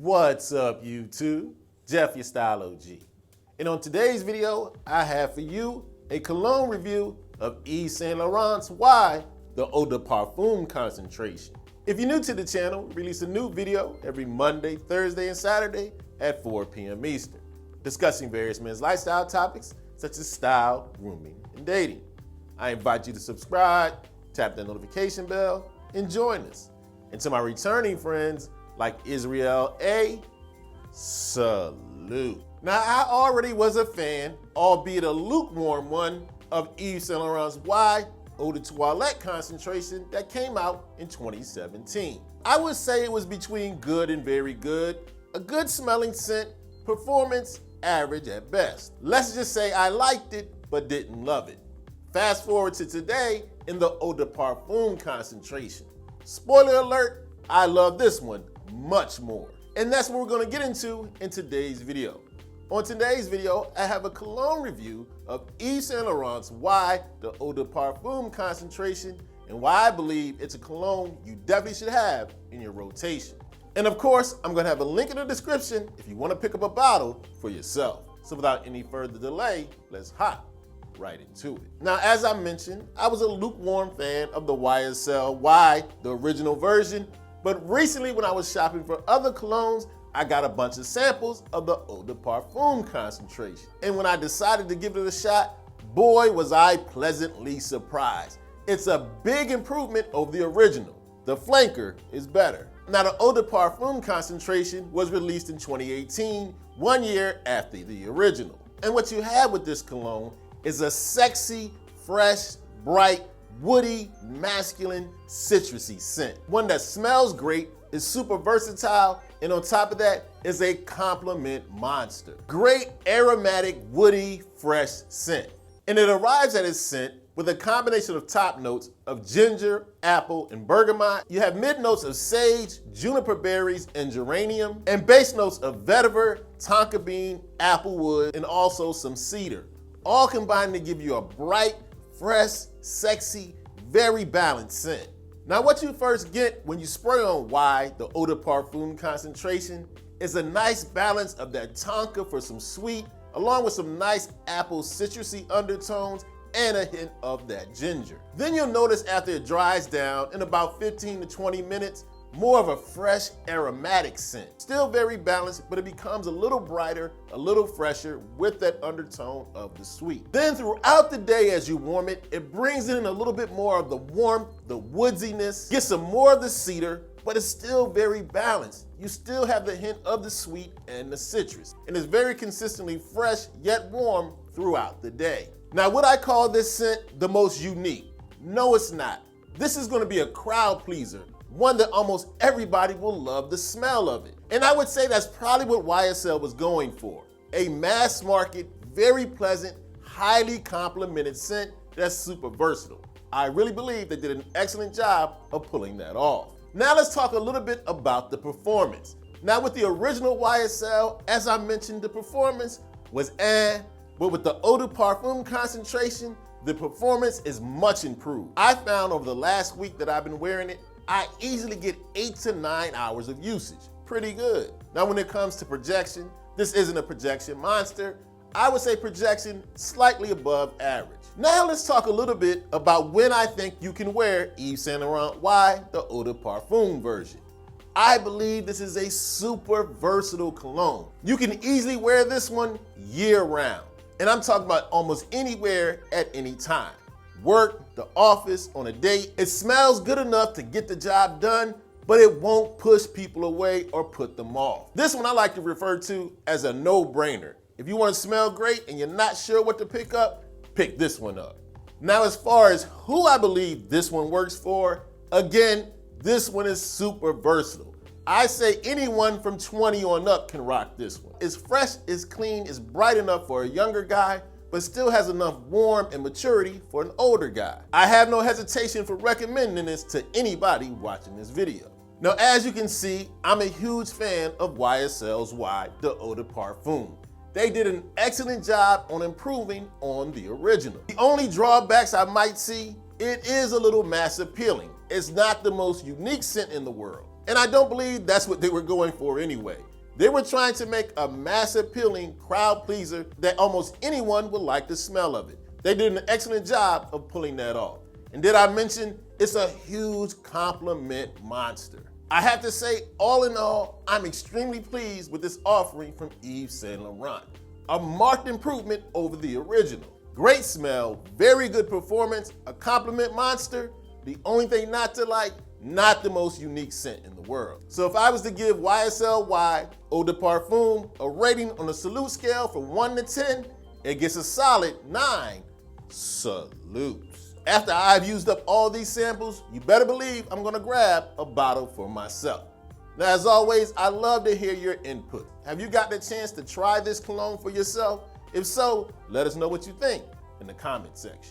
What's up, YouTube? Jeff, your Style O.G. And on today's video, I have for you a cologne review of Yves Saint Laurent's Y, the Eau De Parfum concentration. If you're new to the channel, we release a new video every Monday, Thursday, and Saturday at 4 p.m. Eastern, discussing various men's lifestyle topics such as style, grooming, and dating. I invite you to subscribe, tap that notification bell, and join us. And to my returning friends like Israel A, salute. Now, I already was a fan, albeit a lukewarm one, of Yves Saint Laurent's Y Eau de Toilette concentration that came out in 2017. I would say it was between good and very good, a good smelling scent, performance average at best. Let's just say I liked it, but didn't love it. Fast forward to today in the Eau de Parfum concentration. Spoiler alert, I love this one much more. And that's what we're gonna get into in today's video. On today's video, I have a cologne review of Yves Saint Laurent's Y, the Eau de Parfum concentration, and why I believe it's a cologne you definitely should have in your rotation. And of course, I'm gonna have a link in the description if you wanna pick up a bottle for yourself. So without any further delay, let's hop right into it. Now, as I mentioned, I was a lukewarm fan of the YSL Y, the original version, but recently when I was shopping for other colognes, I got a bunch of samples of the Eau de Parfum concentration. And when I decided to give it a shot, boy, was I pleasantly surprised. It's a big improvement over the original. The flanker is better. Now, the Eau de Parfum concentration was released in 2018, 1 year after the original. And what you have with this cologne is a sexy, fresh, bright, woody, masculine, citrusy scent. One that smells great, is super versatile, and on top of that is a compliment monster. Great aromatic, woody, fresh scent. And it arrives at its scent with a combination of top notes of ginger, apple, and bergamot. You have mid notes of sage, juniper berries, and geranium, and base notes of vetiver, tonka bean, applewood, and also some cedar, all combined to give you a bright, fresh, sexy, very balanced scent. Now, what you first get when you spray on Y, the Eau de Parfum concentration, is a nice balance of that tonka for some sweet, along with some nice apple citrusy undertones and a hint of that ginger. Then you'll notice after it dries down in about 15 to 20 minutes, more of a fresh aromatic scent. Still very balanced, but it becomes a little brighter, a little fresher with that undertone of the sweet. Then throughout the day as you warm it, it brings in a little bit more of the warmth, the woodsiness, get some more of the cedar, but it's still very balanced. You still have the hint of the sweet and the citrus. And it's very consistently fresh yet warm throughout the day. Now, would I call this scent the most unique? No, it's not. This is gonna be a crowd pleaser, one that almost everybody will love the smell of it. And I would say that's probably what YSL was going for. A mass market, very pleasant, highly complimented scent that's super versatile. I really believe they did an excellent job of pulling that off. Now let's talk a little bit about the performance. Now with the original YSL, as I mentioned, the performance was but with the Eau de Parfum concentration, the performance is much improved. I found over the last week that I've been wearing it, I easily get 8 to 9 hours of usage. Pretty good. Now when it comes to projection, this isn't a projection monster. I would say projection slightly above average. Now let's talk a little bit about when I think you can wear Yves Saint Laurent Y, the Eau de Parfum version. I believe this is a super versatile cologne. You can easily wear this one year round. And I'm talking about almost anywhere at any time. Work, the office, on a date. It smells good enough to get the job done, but it won't push people away or put them off. This one I like to refer to as a no-brainer. If you want to smell great and you're not sure what to pick up, pick this one up. Now, as far as who I believe this one works for, again, this one is super versatile. I say anyone from 20 on up can rock this one. It's fresh, it's clean, it's bright enough for a younger guy, but still has enough warmth and maturity for an older guy. I have no hesitation for recommending this to anybody watching this video. Now, as you can see, I'm a huge fan of YSL's Y, the Eau de Parfum. They did an excellent job on improving on the original. The only drawbacks I might see, it is a little mass appealing. It's not the most unique scent in the world. And I don't believe that's what they were going for anyway. They were trying to make a mass appealing crowd pleaser that almost anyone would like the smell of it. They did an excellent job of pulling that off. And did I mention it's a huge compliment monster? I have to say, all in all, I'm extremely pleased with this offering from Yves Saint Laurent. A marked improvement over the original. Great smell, very good performance, a compliment monster. The only thing not to like, not the most unique scent in the world. So if I was to give YSL Y Eau De Parfum a rating on a salute scale from 1 to 10, it gets a solid 9 salutes. After I've used up all these samples, you better believe I'm gonna grab a bottle for myself. Now, as always, I love to hear your input. Have you gotten a chance to try this cologne for yourself? If so, let us know what you think in the comment section.